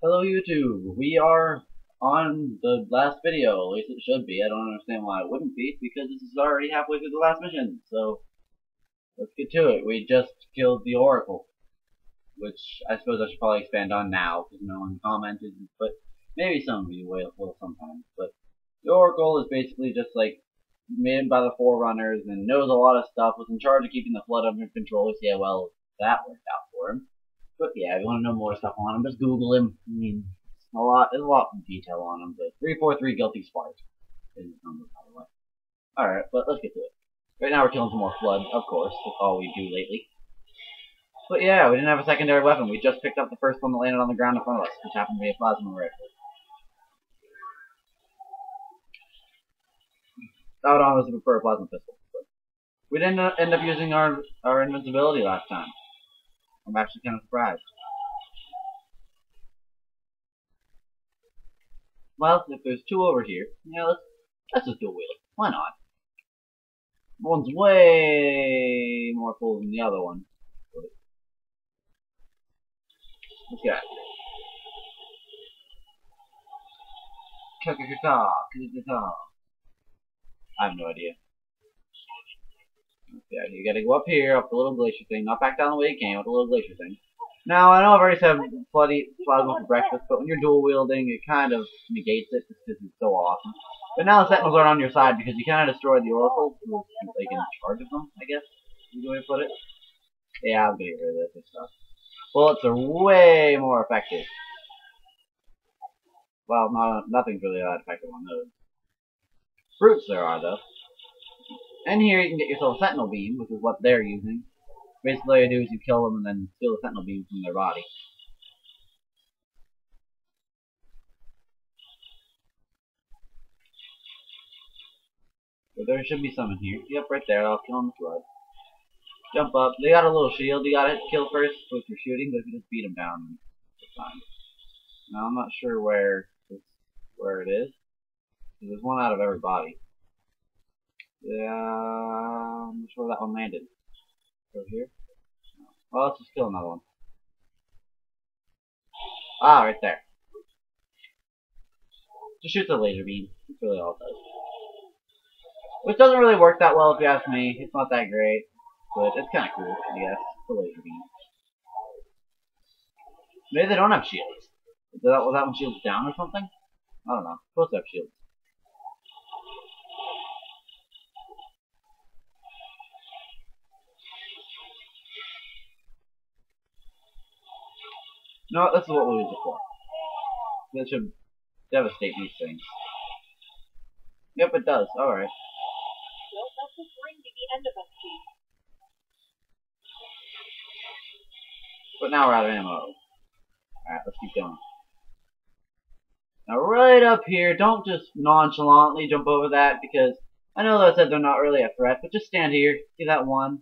Hello YouTube, we are on the last video, at least it should be. I don't understand why it wouldn't be, because this is already halfway through the last mission, so let's get to it. We just killed the Oracle, which I suppose I should probably expand on now, because no one commented, but maybe some of you will sometimes. But the Oracle is basically just like made by the Forerunners and knows a lot of stuff, was in charge of keeping the flood under control, so yeah, well, that worked out for him. But yeah, if you want to know more stuff on him, just Google him. I mean, there's a lot of detail on him. But 343 Guilty Spark is his number, by the way. Alright, but let's get to it. Right now we're killing some more Flood, of course. That's all we do lately. But yeah, we didn't have a secondary weapon. We just picked up the first one that landed on the ground in front of us, which happened to be a plasma rifle. I would honestly prefer a plasma pistol. But we didn't end up using our invincibility last time. I'm actually kind of surprised. Well, if there's two over here, yeah, let's just dual wheel it. Why not? One's way more cool than the other one. Let's get I have no idea. Yeah, you gotta go up here, up the little glacier thing, not back down the way you came, up the little glacier thing. Now, I know I've already said bloody plasma for breakfast, but when you're dual wielding, it kind of negates it just because it's so awesome. But now the Sentinels aren't on your side because you kind of destroyed the Oracle, who's like in charge of them, I guess. Is the way to put it. Yeah, I'm gonna get rid of this stuff. Bullets are way more effective. Well, nothing's really that effective on those. Fruits there are, though. And here you can get yourself a Sentinel Beam, which is what they're using. Basically, all you do is you kill them and then steal the Sentinel Beam from their body. So there should be some in here. Yep, right there. I'll kill them with blood. Jump up. They got a little shield. You gotta kill first with your shooting, but if you just beat them down, it's fine. Now I'm not sure where it is. There's one out of every body. Yeah, I'm not sure where that one landed. Over here? No. Well, let's just kill another one. Ah, right there. Just shoot the laser beam. That's really all it does. Which doesn't really work that well if you ask me. It's not that great. But it's kind of cool, I guess. The laser beam. Maybe they don't have shields. Was that one shields down or something? I don't know. Supposed to have shields. No, this is what we'll use it for. That should devastate these things. Yep, it does. Alright. But now we're out of ammo. Alright, let's keep going. Now right up here, don't just nonchalantly jump over that because I know that I said they're not really a threat, but just stand here. See that 1,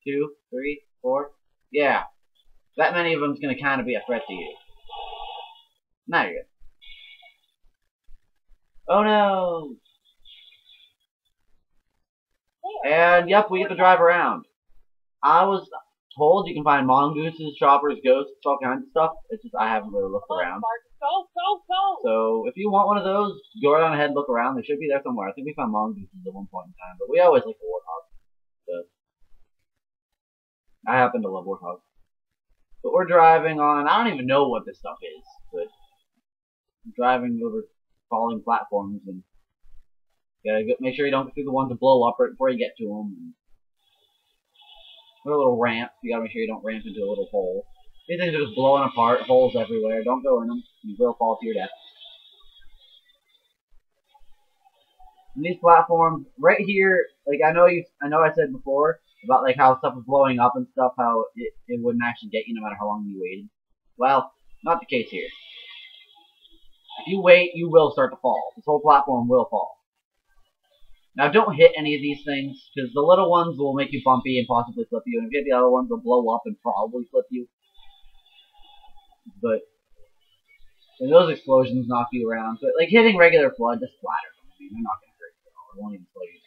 2, 3, 4? Yeah. That many of them's gonna kinda be a threat to you. Now you're good. Oh no! And yep, we get to drive around. I was told you can find mongooses, choppers, ghosts, all kinds of stuff. It's just I haven't really looked around. So if you want one of those, go right on ahead and look around. They should be there somewhere. I think we found mongooses at one point in time, but we always look for warthogs. So I happen to love warthogs. But we're driving on, I don't even know what this stuff is, but I'm driving over falling platforms and you gotta make sure you don't go through the ones that blow up right before you get to them. There are little ramps. You gotta make sure you don't ramp into a little hole. These things are just blowing apart, holes everywhere. Don't go in them. You will fall to your death. And these platforms, right here, like I know I said before about like how stuff was blowing up and stuff, how it wouldn't actually get you no matter how long you waited. Well, not the case here. If you wait, you will start to fall. This whole platform will fall. Now, don't hit any of these things, because the little ones will make you bumpy and possibly flip you, and if you hit the other ones, they'll blow up and probably flip you. But when those explosions knock you around, but like hitting regular flood just splatters them. I mean, they're not going to hurt you at all. It won't even slow you down.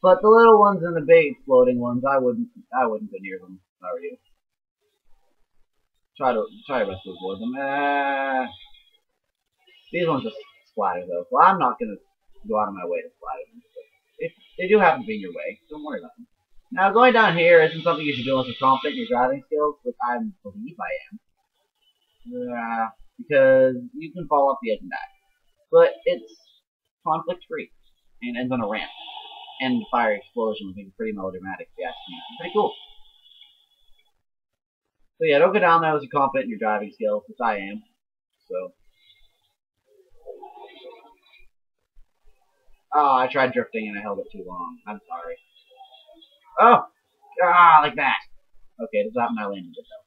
But the little ones and the big exploding ones, I wouldn't go near them if I were you. Try to best to avoid them. These ones just splatter though. Well, I'm not gonna go out of my way to splatter them. If they do happen to be in your way, don't worry about them. Now, going down here isn't something you should do unless you're confident in your driving skills, which I believe I am. Because you can fall off the edge and die. But it's conflict-free, and ends on a ramp. And fire explosion, which is pretty melodramatic, if you ask me. Pretty cool. So yeah, don't go down there unless you're confident in your driving skills, which I am. So. Oh, I tried drifting and I held it too long. I'm sorry. Oh! Like that. Okay, this happened. I landed it though.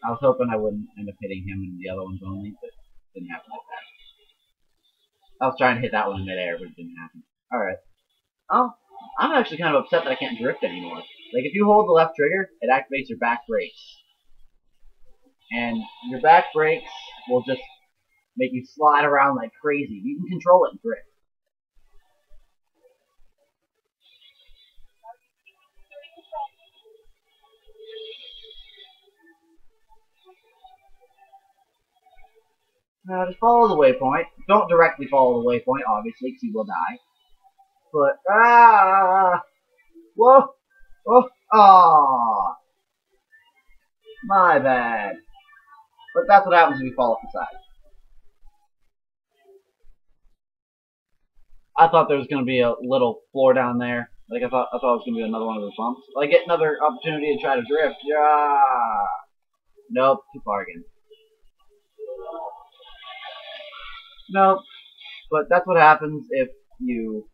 I was hoping I wouldn't end up hitting him and the other ones only, but it didn't happen like that. I was trying to hit that one in midair, but it didn't happen. Alright. Oh, I'm actually kind of upset that I can't drift anymore. Like, if you hold the left trigger, it activates your back brakes. And your back brakes will just make you slide around like crazy. You can control it and drift. Just follow the waypoint. Don't directly follow the waypoint, obviously, because you will die. But, whoa! Oh! My bad. But that's what happens if you fall off the side. I thought there was going to be a little floor down there. Like, I thought it was going to be another one of those bumps. But I get another opportunity to try to drift. Yeah! Nope, too far again. Nope. But that's what happens if you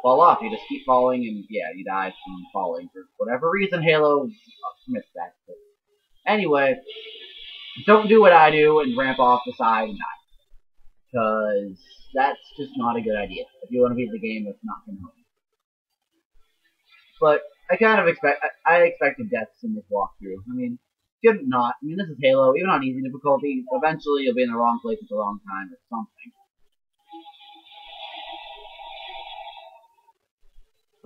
fall off. You just keep falling, and yeah, you die from falling. For whatever reason, Halo permits that. But anyway, don't do what I do and ramp off the side and die. Because that's just not a good idea. If you want to beat the game, that's not going to help. But I kind of expected deaths in this walkthrough. I mean, couldn't not. I mean, this is Halo. Even on easy difficulty, eventually you'll be in the wrong place at the wrong time or something.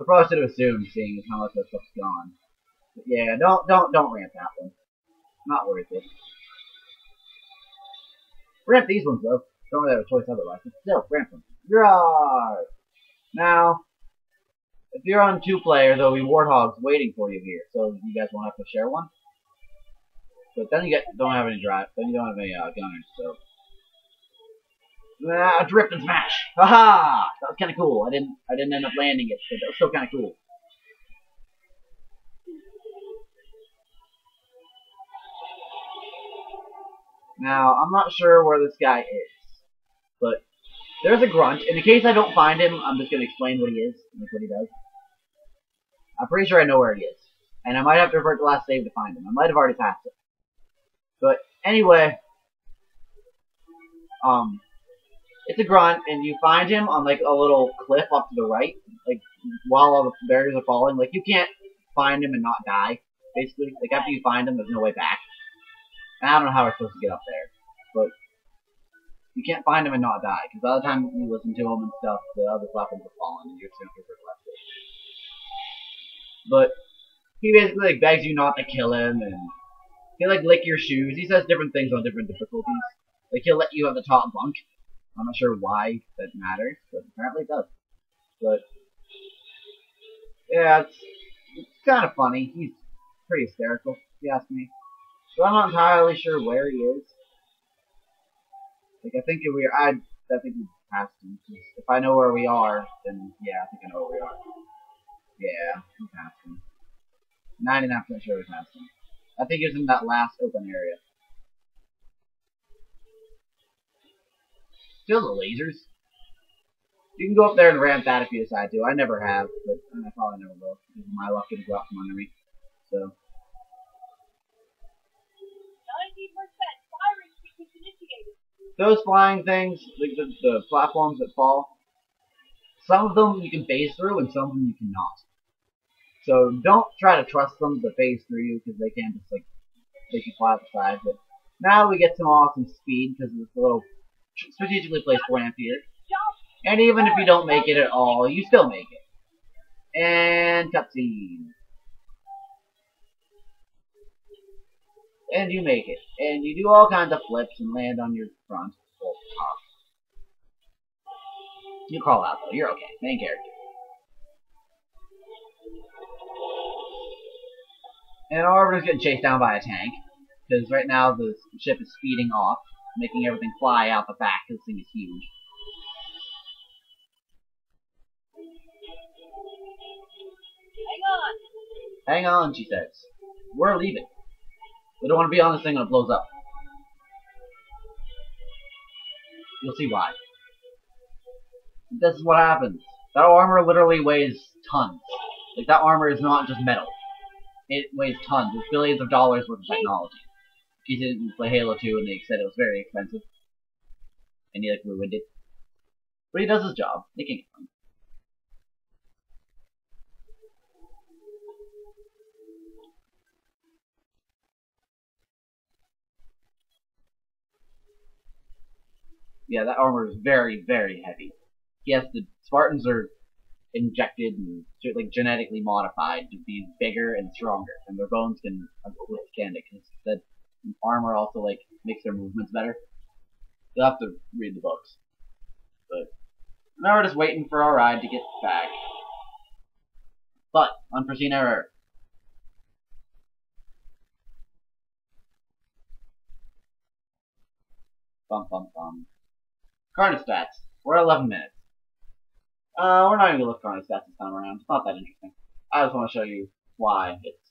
I probably should have assumed, seeing how much that stuff's gone. But yeah, don't ramp that one. Not worth it. Ramp these ones though. Don't really have a choice otherwise. But still, ramp them. Roar! Now, if you're on 2-player, there'll be warthogs waiting for you here. So you guys won't have to share one. But then you don't have any drive. Then you don't have any gunners. So drift and smash. Haha! That was kind of cool. I didn't end up landing it, but that was still kind of cool. Now, I'm not sure where this guy is, but there's a grunt. In case I don't find him, I'm just going to explain what he is and what he does. I'm pretty sure I know where he is, and I might have to revert to last save to find him. I might have already passed it. But anyway, it's a grunt, and you find him on like a little cliff up to the right, like while all the barriers are falling. Like you can't find him and not die. Basically, like after you find him, there's no way back. And I don't know how we're supposed to get up there, but you can't find him and not die, because by the time you listen to him and stuff, the other platforms are falling, and you're just gonna revert left. But he basically like begs you not to kill him, and he'll like lick your shoes. He says different things on different difficulties. Like he'll let you have the top bunk. I'm not sure why that matters, but apparently it does. But yeah, it's kind of funny. He's pretty hysterical, if you ask me. So I'm not entirely sure where he is. Like I think we passed him. If I know where we are, then yeah, I think I know where we are. Yeah, we passed him. 99% sure we passed him. I think he was in that last open area. Still the lasers. You can go up there and ramp that if you decide to. I never have, but I probably never will. Because my luck didn't go out from under me. So. 90% firing sequence initiated. Those flying things, like the platforms that fall, some of them you can phase through and some of them you cannot. So don't try to trust them to phase through you because they can just like make you fly off the side. But now we get some awesome speed because of this little strategically placed ramp here. And even if you don't make it at all, you still make it. And cutscene. And you make it. And you do all kinds of flips and land on your front or top. You crawl out though, you're okay. Main character. And our Arbiter's getting chased down by a tank. Because right now the ship is speeding off, making everything fly out the back because this thing is huge. Hang on, she says. We're leaving. We don't want to be on this thing when it blows up. You'll see why. This is what happens. That armor literally weighs tons. Like, that armor is not just metal. It weighs tons. It's billions of dollars worth of technology. He didn't play Halo 2 and they said it was very expensive. And he, like, ruined it. But he does his job. They can't get him. Yeah, that armor is very, very heavy. Yes, the Spartans are injected and like genetically modified to be bigger and stronger, and their bones can withstand it. Because that armor also like makes their movements better. You'll have to read the books. But now we're just waiting for our ride to get back. But unforeseen error. Bum bum bum. Carnage stats. We're at 11 minutes. We're not even gonna look at Carnage stats this time around. It's not that interesting. I just want to show you why it's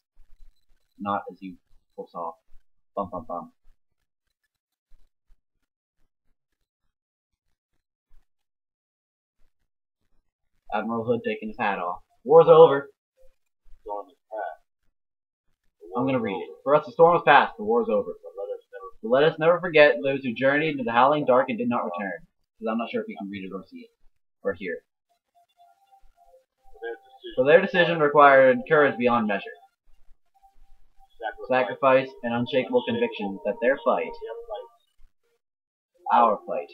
not as you saw. Bum bum bum. Admiral Hood taking his hat off. War's over. I'm gonna read it. For us, the storm was past. The war's over. But let us never forget those who journeyed into the howling dark and did not return. Because I'm not sure if you can read it or see it or hear it. For their decision required courage beyond measure, sacrifice, and unshakable conviction that their fight, our fight,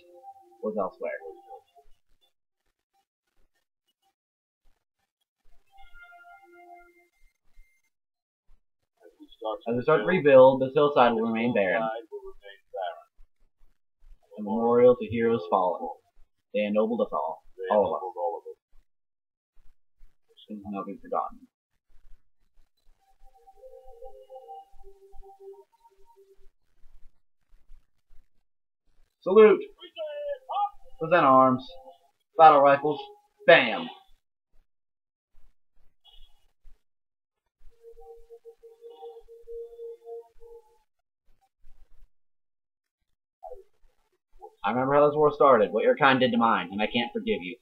was elsewhere. As we start to rebuild, this hillside will remain barren. A memorial to heroes fallen. They ennobled us all of us. Things will not be forgotten. Salute! Present arms. Battle rifles. Bam! I remember how this war started, what your kind did to mine, and I can't forgive you.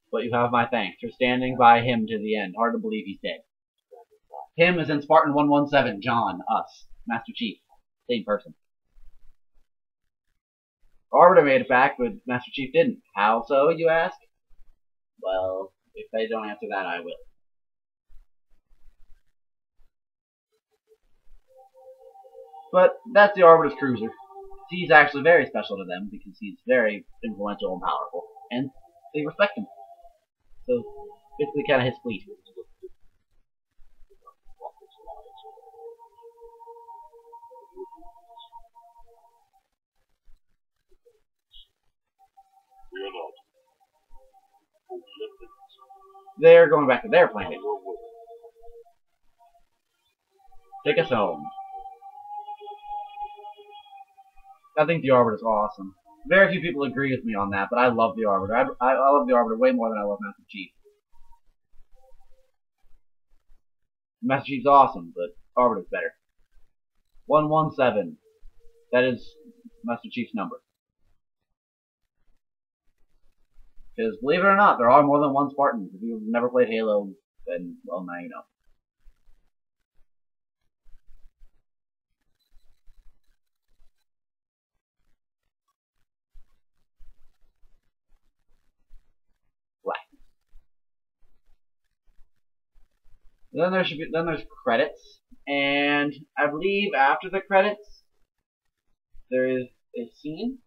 But you have my thanks for standing by him to the end. Hard to believe he's dead. Him is in Spartan 117, John, us, Master Chief. Same person. Arbiter made it back, but Master Chief didn't. How so, you ask? Well, if they don't answer that, I will. But that's the Arbiter's cruiser. He's actually very special to them because he's very influential and powerful, and they respect him. So, basically kind of his fleet. They're going back to their planet. Take us home. I think the Arbiter's awesome. Very few people agree with me on that, but I love the Arbiter. I love the Arbiter way more than I love Master Chief. Master Chief's awesome, but Arbiter's better. 117. That is Master Chief's number. Because, believe it or not, there are more than one Spartan. If you've never played Halo, then, well, now you know. Then there's credits, and I believe after the credits there is a scene.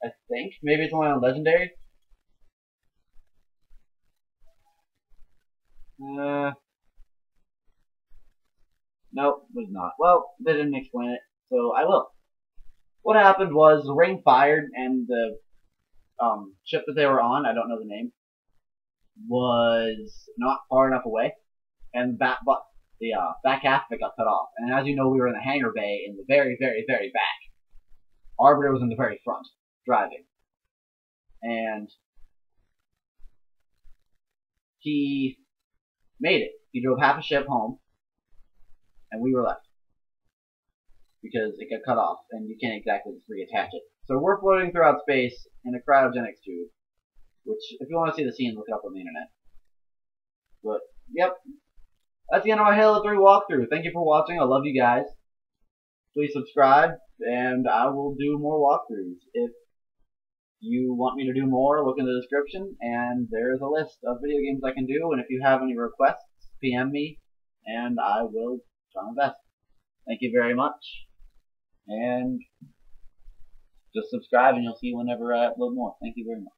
I think maybe it's only on Legendary. Nope, was not. Well, they didn't explain it, so I will. What happened was the ring fired, and the ship that they were on, I don't know the name, was not far enough away, and the back half of it got cut off. And as you know, we were in the hangar bay in the very, very, very back. Arbiter was in the very front, driving. And he made it. He drove half a ship home, and we were left. Because it got cut off, and you can't exactly just reattach it. So we're floating throughout space in a cryogenics tube, which, if you want to see the scene, look it up on the internet. But, yep. That's the end of my Halo 3 walkthrough. Thank you for watching. I love you guys. Please subscribe, and I will do more walkthroughs. If you want me to do more, look in the description, and there's a list of video games I can do, and if you have any requests, PM me, and I will try my best. Thank you very much, and just subscribe and you'll see whenever I upload more. Thank you very much.